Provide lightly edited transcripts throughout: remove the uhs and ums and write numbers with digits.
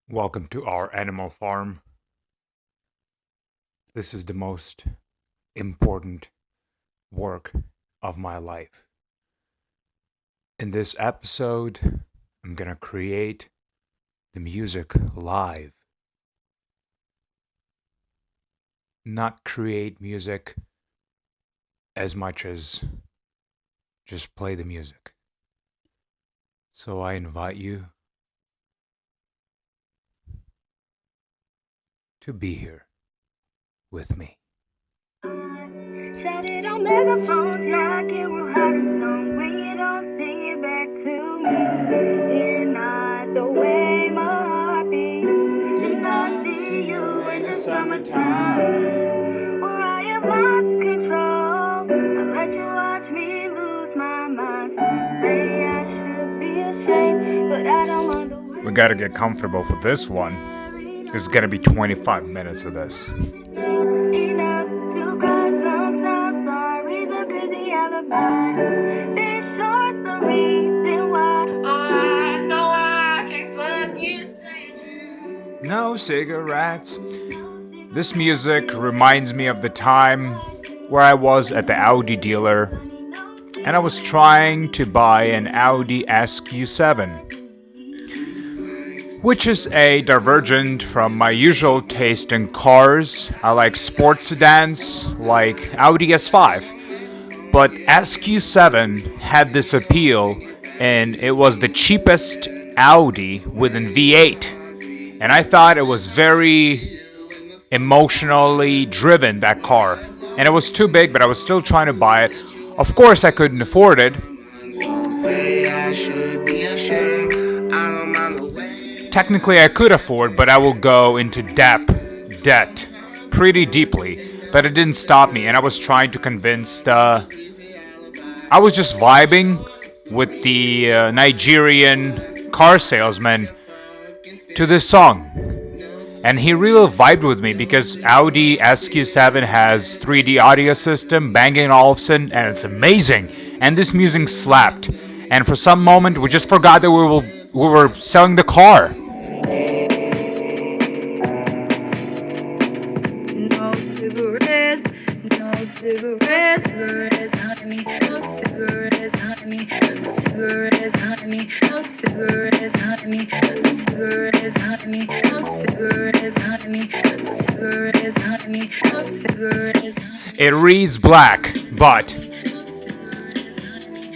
Welcome to our animal farm. This is the most important work of my life. In this episode, I'm gonna create the music live, not create music as much as just play the music. So I invite you to be here with me. Shout it on megaphones, yeah, I get real hot and song. When you don't sing it back to me, you're not the way my heart beats. Did not see you in the summertime, or I have lost control. I let you watch me lose my mind. Some say I should be ashamed, but I don't wonder. We gotta get comfortable for this one. It's gonna be 25 minutes of this. Enough to cry sometimes. Sorry's a busy alibi. This short's the reason why. Oh, I know I can't fuck you. No cigarettes. This music reminds me of the time where I was at the Audi dealer and I was trying to buy an Audi SQ7, which is a divergent from my usual taste in cars. I like sports sedans like Audi S5, but SQ7 had this appeal and it was the cheapest Audi with an V8. And I thought it was very emotionally driven, that car. And it was too big, but I was still trying to buy it. Of course, I couldn't afford it. Technically, I could afford, but I will go into debt pretty deeply. But it didn't stop me, and I was trying to convince I was just vibing with the Nigerian car salesman to this song. And he really vibed with me because Audi SQ7 has 3D audio system, Bang & Olufsen, and it's amazing. And this music slapped. And for some moment, we just forgot that we were selling the car. No cigarettes, no cigarettes, cigarettes, honey, no cigarettes, honey, no cigarettes, honey, no cigarettes, honey, no cigarettes, honey, no cigarettes, honey, no cigarettes, honey, no cigarettes. It reads black, but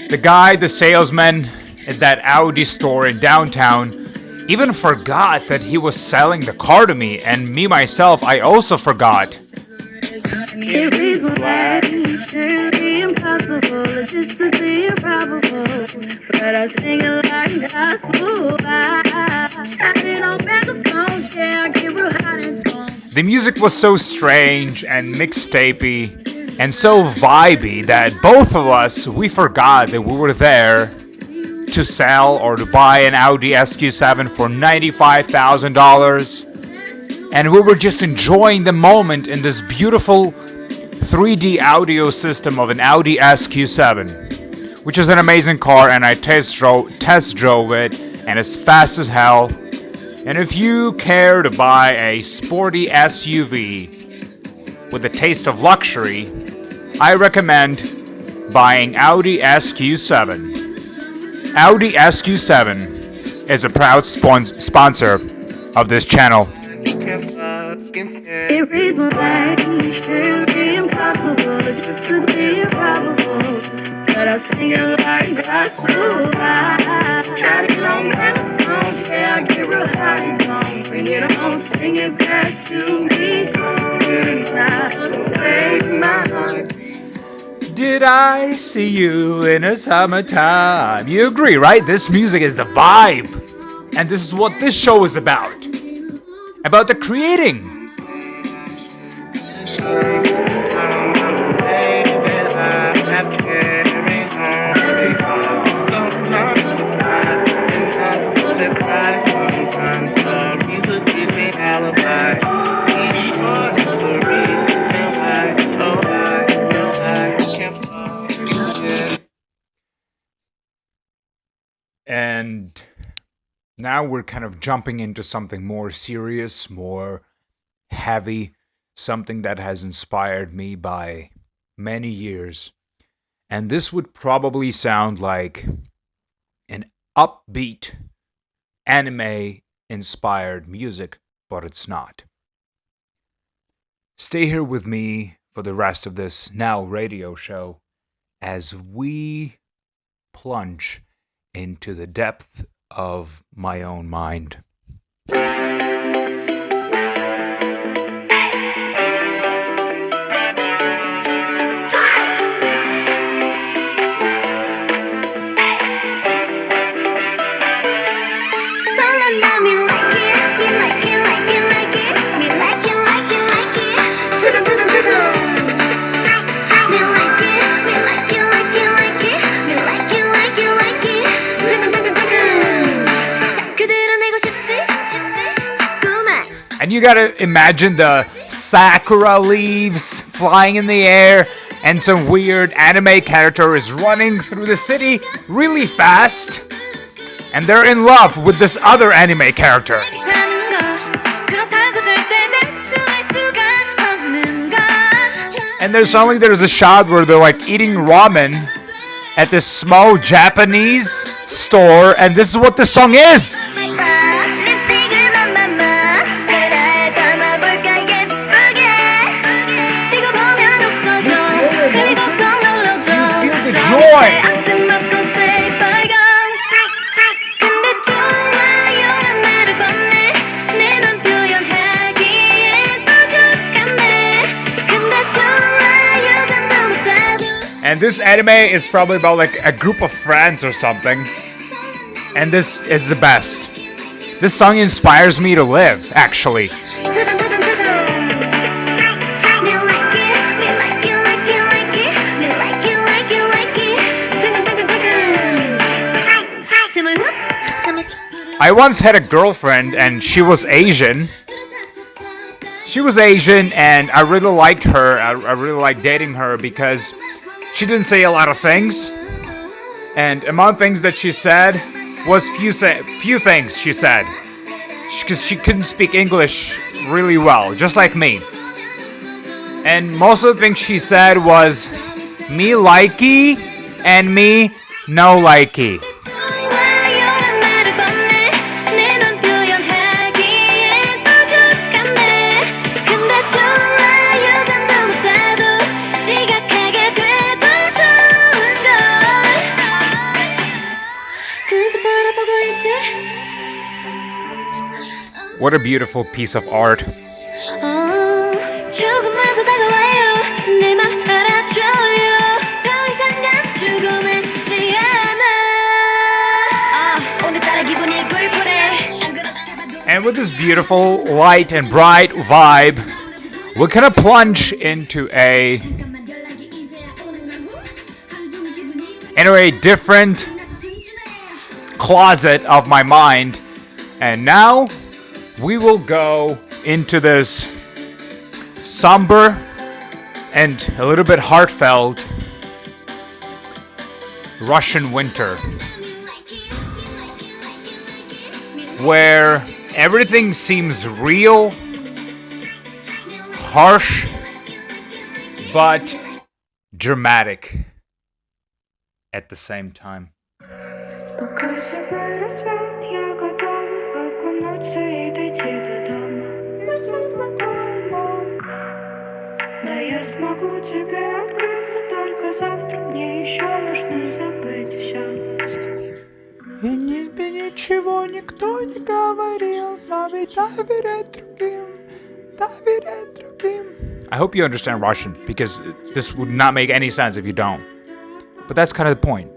the salesman at that Audi store in downtown, even forgot that he was selling the car to me, and me myself, I also forgot. It reads black, surely impossible, logistically improbable, but I sing it like gospel. I it on megaphones, yeah, I get real hot and strong. The music was so strange and mixtapey and so vibey that both of us, we forgot that we were there to sell or to buy an Audi SQ7 for $95,000. And we were just enjoying the moment in this beautiful 3D audio system of an Audi SQ7, which is an amazing car, and I test drove it, and it's fast as hell. And if you care to buy a sporty SUV with a taste of luxury, I recommend buying Audi SQ7. Audi SQ7 is a proud sponsor of this channel. It reads black, surely impossible, logistically improbable, but I sing it like gospel. I try to get on megaphones, yeah, I get real hot and long. Bring it on, sing it back to me. You're not the way my heart. Did I see you in a summertime? You agree, right? This music is the vibe. And this is what this show is about. About the creating. And Now we're kind of jumping into something more serious, more heavy, something that has inspired me by many years. And this would probably sound like an upbeat anime inspired music, but it's not. Stay here with me for the rest of this now radio show as we plunge into the depth of my own mind. And you gotta imagine the sakura leaves flying in the air, and some weird anime character is running through the city really fast, and they're in love with this other anime character. And there's a shot where they're like eating ramen at this small Japanese store, and this is what this song is. Joy. And this anime is probably about like a group of friends or something. And this is the best. This song inspires me to live, actually. I once had a girlfriend and she was Asian. And I really liked her. I really liked dating her because she didn't say a lot of things. And among things that she said was few things she said. Because she couldn't speak English really well, just like me. And most of the things she said was me likey and me no likey. What a beautiful piece of art. And with this beautiful, light and bright vibe, we're gonna plunge into a different closet of my mind. And now we will go into this somber and a little bit heartfelt Russian winter, where everything seems real, harsh, but dramatic at the same time. И ничего никто не говорил, доверять другим. I hope you understand Russian, because this would not make any sense if you don't. But that's kind of the point.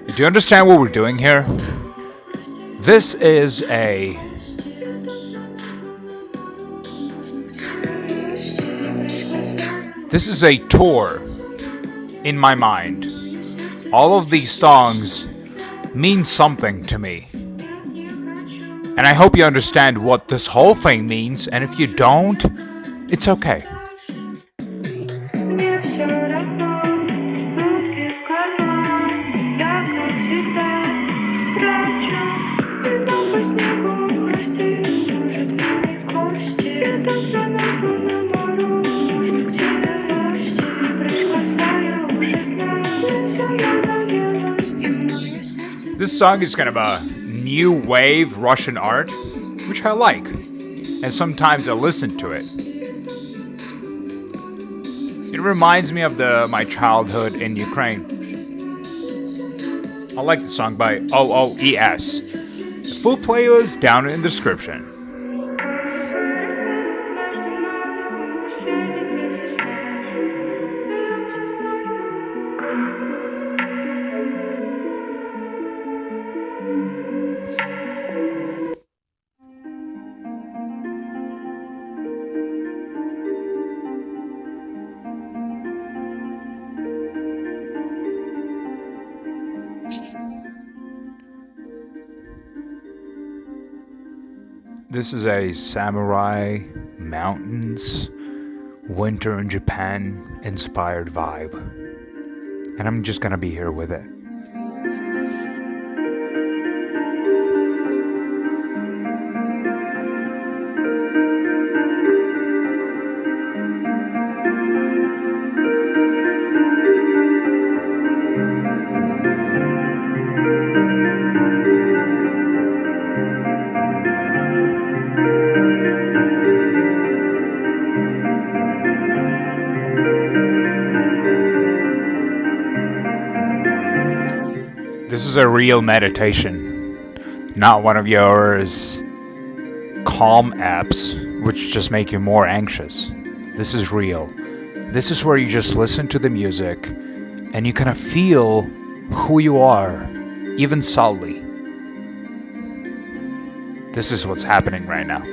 Do you understand what we're doing here? This is a tour in my mind. All of these songs means something to me. And I hope you understand what this whole thing means, and if you don't, it's okay. Мне все равно, руки в карман, я, как всегда, спрячу. Иду по снегу, хрустит, может, мои кости. Я так замерзла на морозных террасте. Прыжка я уже знаю, все надоело, и мое сердце... This song is kind of a new wave Russian art, which I like, and sometimes I listen to it. It reminds me of my childhood in Ukraine. I like the song by OOES. The full playlist down in the description. This is a samurai, mountains, winter in Japan inspired vibe. And I'm just gonna be here with it. This is a real meditation, not one of yours calm apps which just make you more anxious. This is real. This is where you just listen to the music and you kind of feel who you are, even subtly. This is what's happening right now.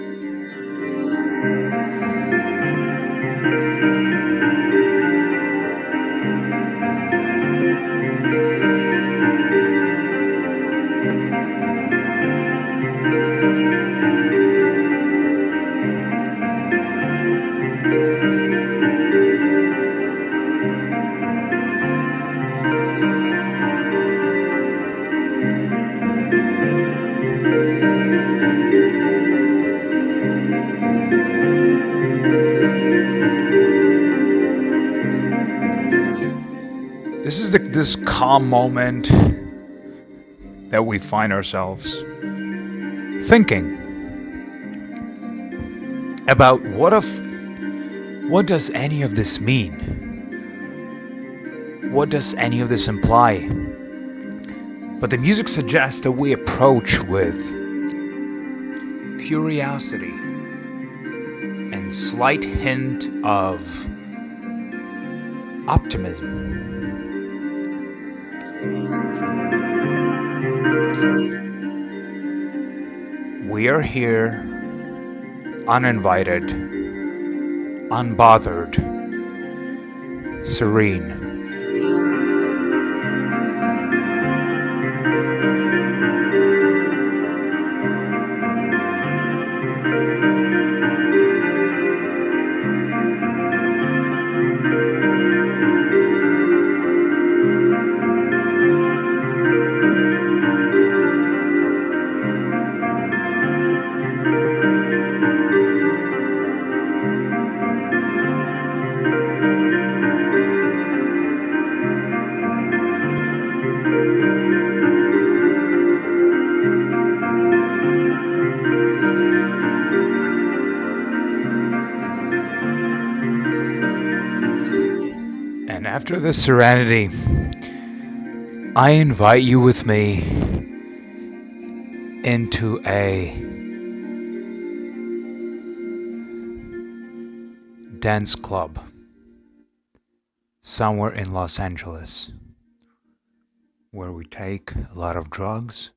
This is this calm moment that we find ourselves thinking about what does any of this mean? What does any of this imply? But the music suggests that we approach with curiosity and slight hint of optimism. We are here, uninvited, unbothered, serene. And after this serenity, I invite you with me into a dance club somewhere in Los Angeles where we take a lot of drugs,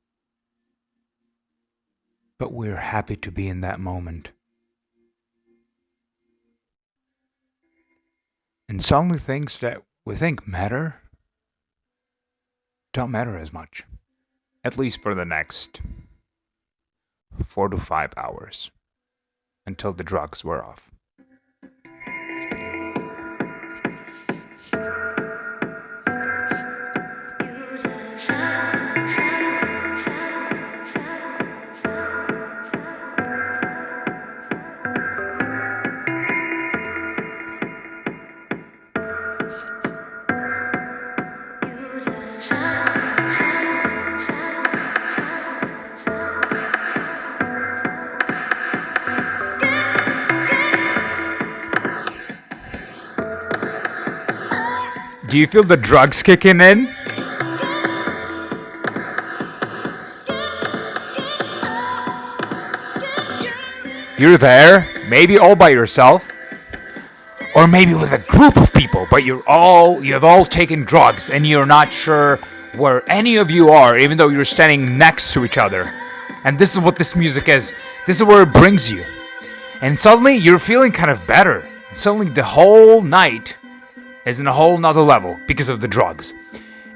but we're happy to be in that moment. And suddenly things that we think matter don't matter as much at least for the next 4 to 5 hours until the drugs wear off. Do you feel the drugs kicking in? You're there, maybe all by yourself, or maybe with a group of people, but you have all taken drugs and you're not sure where any of you are, even though you're standing next to each other. And this is what this music is. This is where it brings you. And suddenly you're feeling kind of better. Suddenly the whole night is in a whole nother level because of the drugs.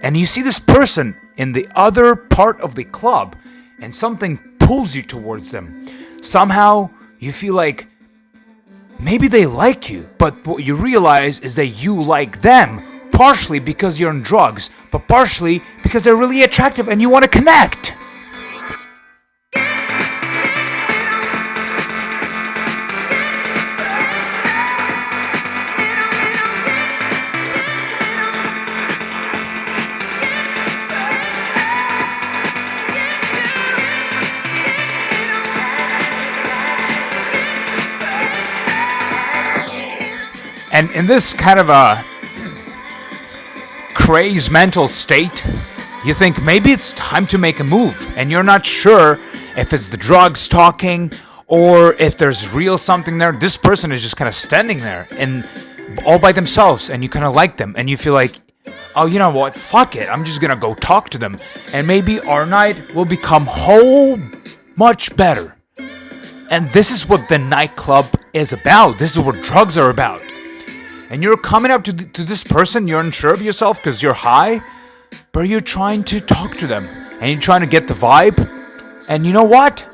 And you see this person in the other part of the club and something pulls you towards them. Somehow you feel like maybe they like you, but what you realize is that you like them, partially because you're on drugs, but partially because they're really attractive and you want to connect. And in this kind of a crazed mental state, you think maybe it's time to make a move, and you're not sure if it's the drugs talking or if there's real something there. This person is just kind of standing there and all by themselves, and you kind of like them, and you feel like, oh, you know what, fuck it, I'm just gonna go talk to them, and maybe our night will become whole much better. And this is what the nightclub is about. This is what drugs are about. And you're coming up to this person, you're unsure of yourself because you're high, but you're trying to talk to them, and you're trying to get the vibe. And you know what?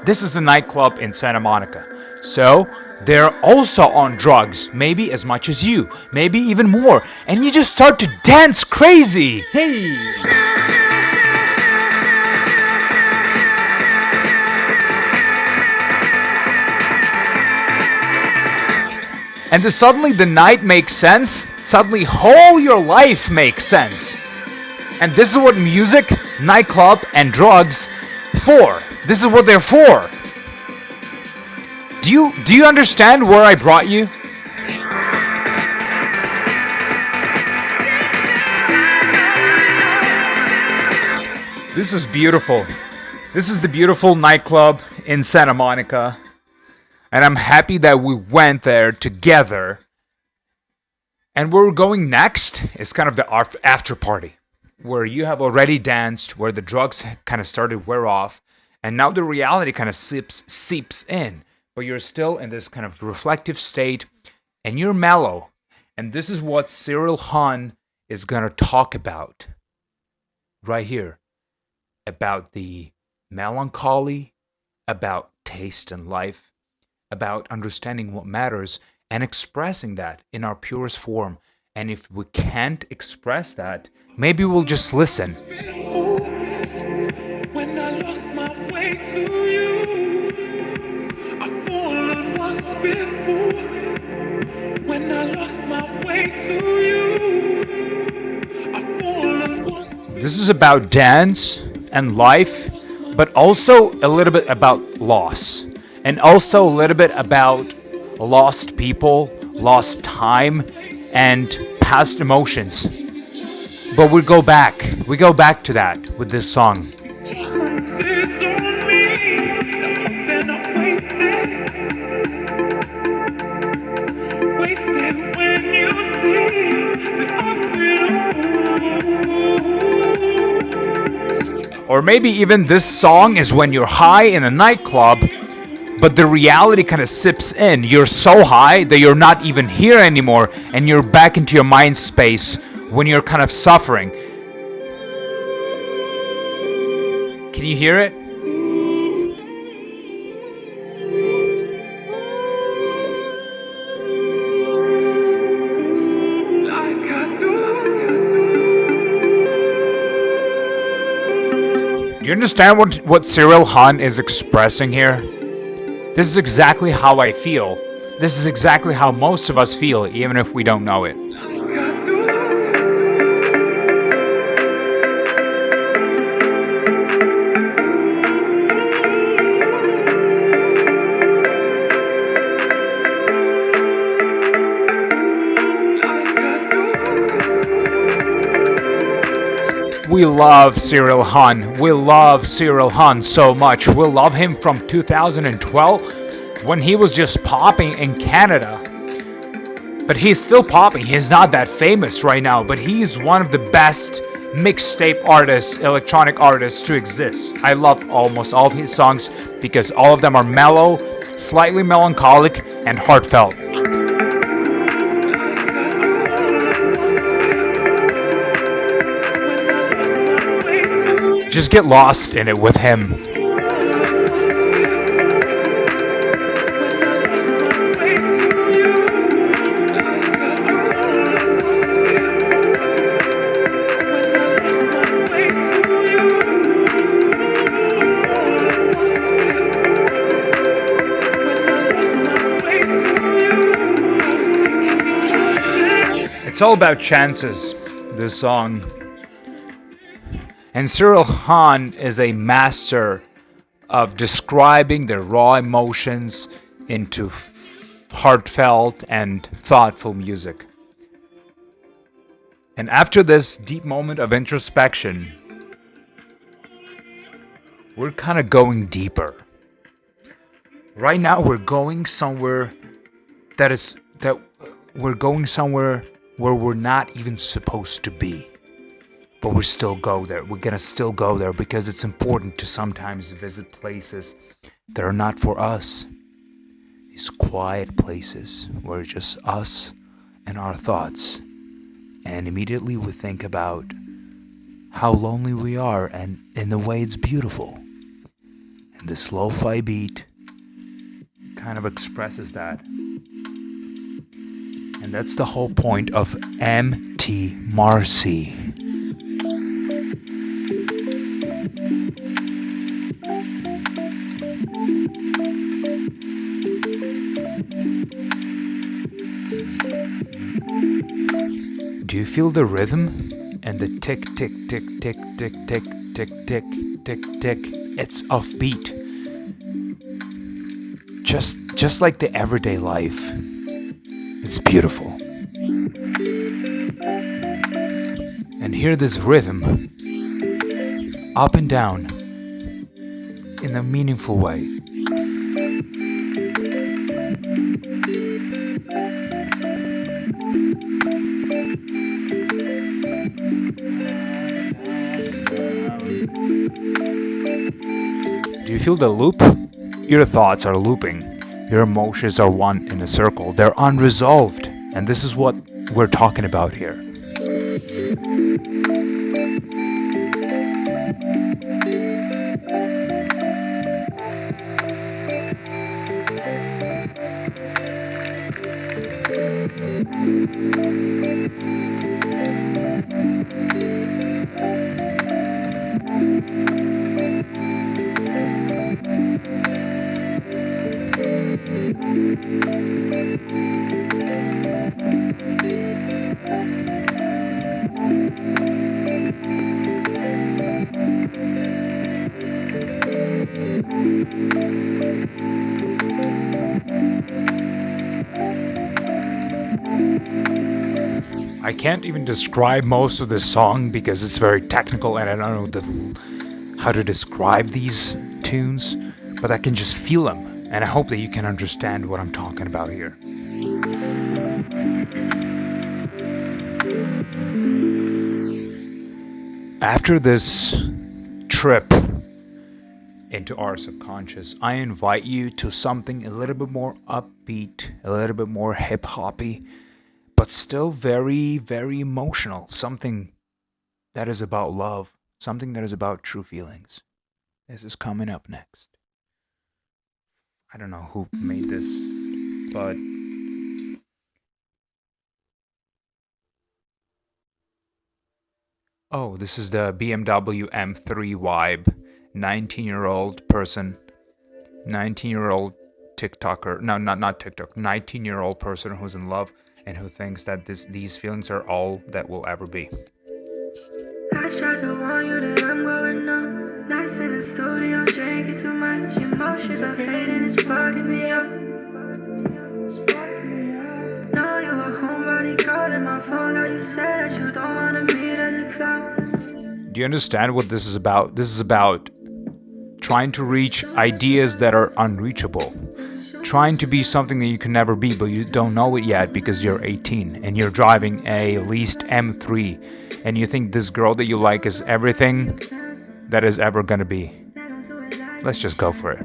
This is a nightclub in Santa Monica. So they're also on drugs, maybe as much as you, maybe even more. And you just start to dance crazy. Hey! And then suddenly the night makes sense. Suddenly whole your life makes sense. And this is what music, nightclub, and drugs for. This is what they're for. Do you understand where I brought you? This is beautiful. This is the beautiful nightclub in Santa Monica. And I'm happy that we went there together. And where we're going next is kind of the after party, where you have already danced, where the drugs kind of started to wear off, and now the reality kind of seeps in. But you're still in this kind of reflective state, and you're mellow. And this is what Cyril Hahn is going to talk about right here. About the melancholy, about taste in life, about understanding what matters and expressing that in our purest form. And if we can't express that, maybe we'll just listen. When I lost my way to you, I've fallen once before. When I lost my way to you, I've fallen once before. This is about dance and life, but also a little bit about loss. And also a little bit about lost people, lost time, and past emotions. But we go back to that with this song. Or maybe even this song is when you're high in a nightclub, but the reality kind of sips in. You're so high that you're not even here anymore, and you're back into your mind space when you're kind of suffering. Can you hear it? Do you understand what Cyril Hahn is expressing here? This is exactly how I feel. This is exactly how most of us feel, even if we don't know it. We love Cyril Hahn. We love Cyril Hahn so much. We love him from 2012 when he was just popping in Canada. But he's still popping. He's not that famous right now, but he's one of the best mixtape artists, electronic artists to exist. I love almost all of his songs because all of them are mellow, slightly melancholic, and heartfelt. Just get lost in it with him. It's all about chances, this song. And Cyril Hahn is a master of describing the raw emotions into heartfelt and thoughtful music. And after this deep moment of introspection, we're kind of going deeper. Right now we're going somewhere we're going somewhere where we're not even supposed to be. But we still go there. We're gonna still go there because it's important to sometimes visit places that are not for us. These quiet places where it's just us and our thoughts. And immediately we think about how lonely we are and in the way it's beautiful. And this lo-fi beat kind of expresses that. And that's the whole point of M.T. Marcy. Do you feel the rhythm and the tick, tick, tick, tick, tick, tick, tick, tick, tick, tick? It's offbeat. Just like the everyday life. It's beautiful. And hear this rhythm up and down in a meaningful way. Do you feel the loop? Your thoughts are looping. Your emotions are one in a circle. They're unresolved. And this is what we're talking about here. I can't even describe most of this song because it's very technical and I don't know how to describe these tunes, but I can just feel them, and I hope that you can understand what I'm talking about here. After this trip into our subconscious, I invite you to something a little bit more upbeat, a little bit more hip-hoppy, but still very, very emotional. Something that is about love, something that is about true feelings. This is coming up next. I don't know who made this, but oh, this is the BMW M3 Vibe. 19-year-old person, 19-year-old TikToker. No, not TikTok. 19-year-old person who's in love and who thinks that these feelings are all that will ever be. I tried to warn you that I'm going up. Nights in the studio, drinking too much. Emotions are fading, it's fucking me up. Know you a homebody calling my phone. How you said that you don't wanna meet at the club. Do you understand what this is about? This is about trying to reach ideas that are unreachable. Trying to be something that you can never be, but you don't know it yet because you're 18 and you're driving a leased M3 and you think this girl that you like is everything that is ever gonna be. Let's just go for it. I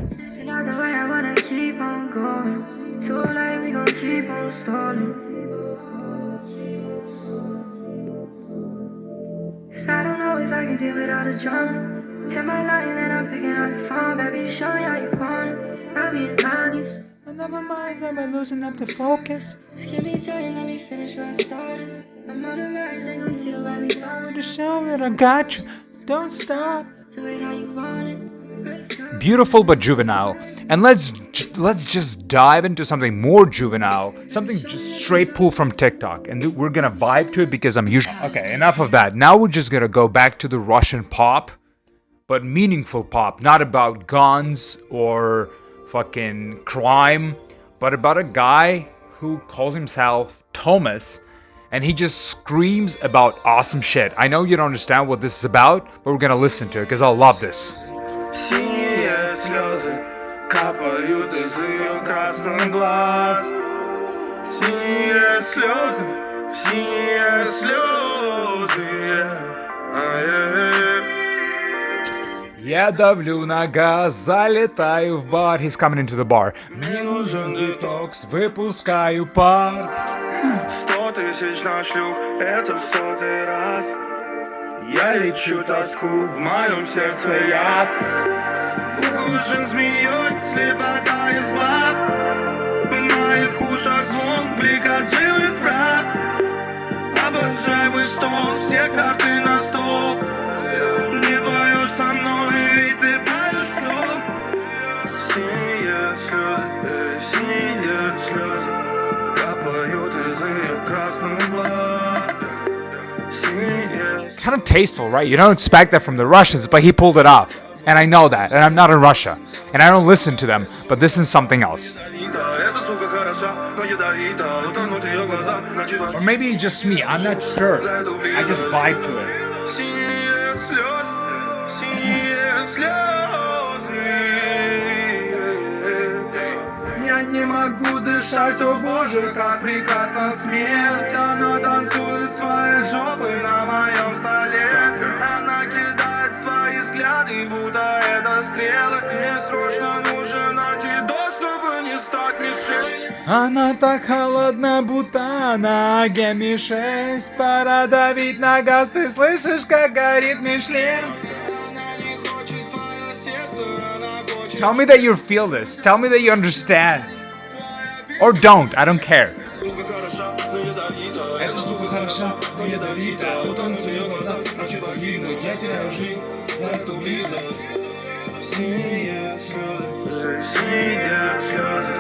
don't know if I can deal with all the drama. Am I lying and I'm picking up the phone? Baby, show me how you want it. I'm being honest. I'm not my mind, am I losing up the focus? Just give me time, let me finish where I started. I'm on the rise, ain't gonna see the way we going. Just show that I got you. Don't stop. Do it how you want it. Beautiful but juvenile. And let's just dive into something more juvenile, something just straight pull from TikTok, and we're gonna vibe to it because I'm usually okay. Enough of that. Now we're just gonna go back to the Russian pop, but meaningful pop, not about guns or fucking crime, but about a guy who calls himself Thomas, and he just screams about awesome shit. I know you don't understand what this is about, but we're gonna listen to it because I'll love this. Синие слезы капают из ее красных глаз. Синие слезы, синие слезы. Я давлю на газ, залетаю в бар. He's coming into the bar. Мне нужен детокс, Выпускаю пар. 100 тысяч на шлюх, это в 100-й раз. Я лечу тоску, в моем сердце яд. Укушен змеей, слепота из глаз. В моих ушах звон, блик от живых фраз. Обожаемый стол, все карты на стол. Не поешь со мной, ведь ты поешь сон. Синие слезы капают из ее красных глаз. Синие. Kind of tasteful, right? You don't expect that from the Russians, but he pulled it off. And I know that. And I'm not in Russia. And I don't listen to them. But this is something else. Or maybe just me. I'm not sure. I just vibe to it. Я не могу дышать, о боже, как прекрасна смерть. Она танцует своей жопой на моем столе. Она кидает свои взгляды, будто это стрелы. Мне срочно нужен антидот, чтобы не стать мишенью. Она так холодна, будто на Ми-6. Пора давить на газ, ты слышишь, как горит Мишлен? Она не хочет твое сердце, она хочет. Tell me that you feel this. Tell me that you understand. Or don't. I don't care. Сука хороша, но ядовита. Эта сука хороша, но ядовита. Утонут ее глаза, ночи погибнут. Я теряю жизнь за эту близость. Синие слезы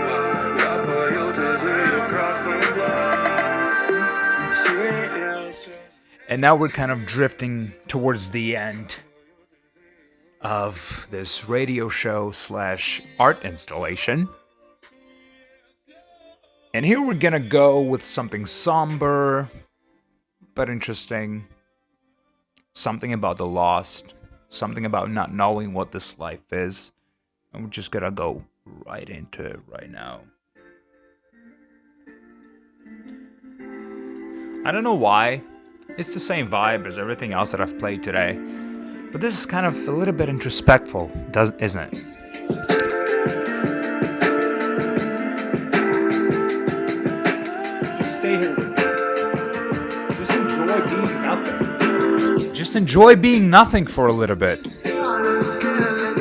капают из ее красных глаз. Синие слезы. And now we're kind of drifting towards the end of this radio show / art installation. And here we're gonna go with something somber, but interesting. Something about the lost. Something about not knowing what this life is. And we're just gonna go right into it right now. I don't know why. It's the same vibe as everything else that I've played today. But this is kind of a little bit introspectful, isn't it? Just stay here with me. Just enjoy being nothing. Just enjoy being nothing for a little bit. Она скелет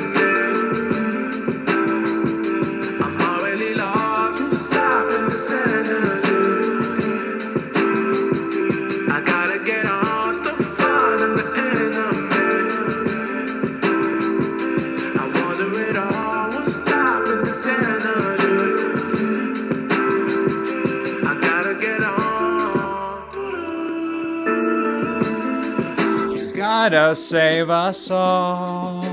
gotta save us all.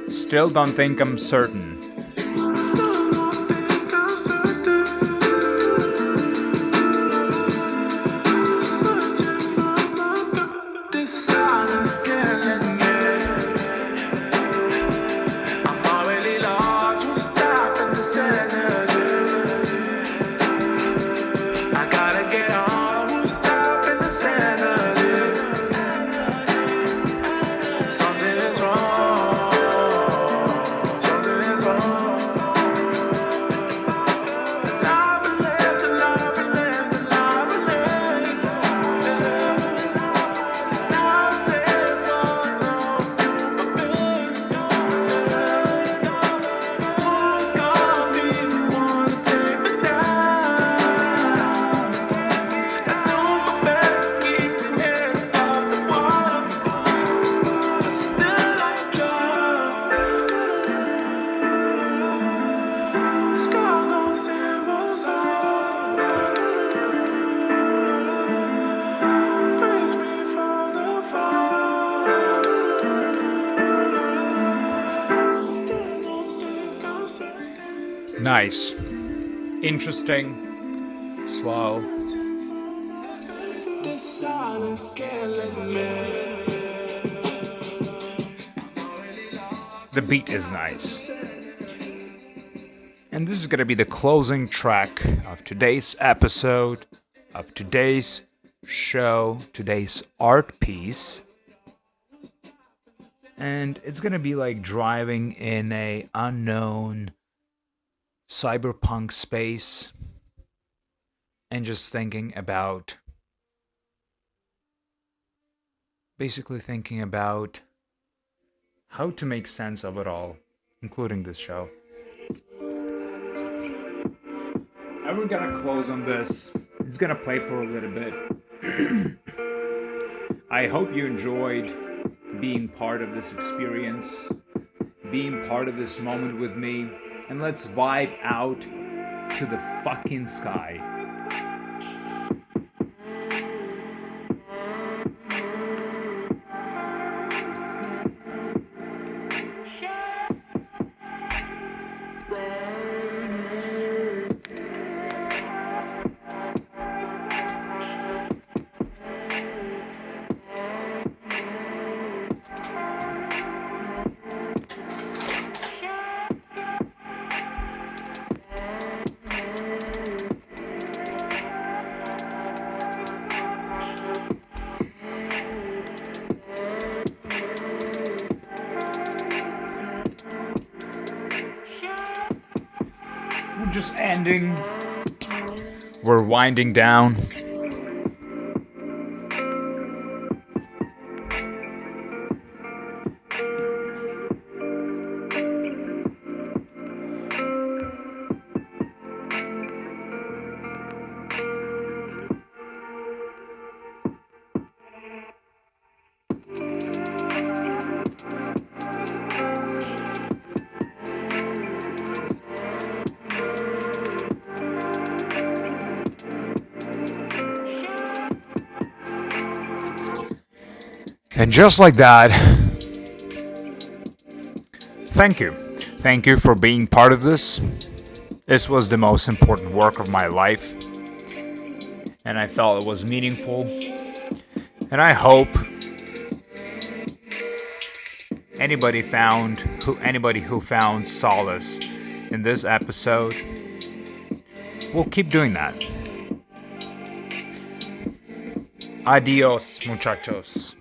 Still don't think I'm certain. Nice. Interesting. Slow. The beat is nice. And this is gonna be the closing track of today's episode, of today's show, today's art piece. And it's gonna be like driving in a unknown cyberpunk space and just thinking about how to make sense of it all, including this show. And we're gonna close on this. It's gonna play for a little bit. I hope you enjoyed being part of this experience, being part of this moment with me. And let's vibe out to the fucking sky. We're just ending. We're winding down. And just like that, thank you. Thank you for being part of this. This was the most important work of my life. And I felt it was meaningful. And I hope anybody who found solace in this episode will keep doing that. Adios, muchachos.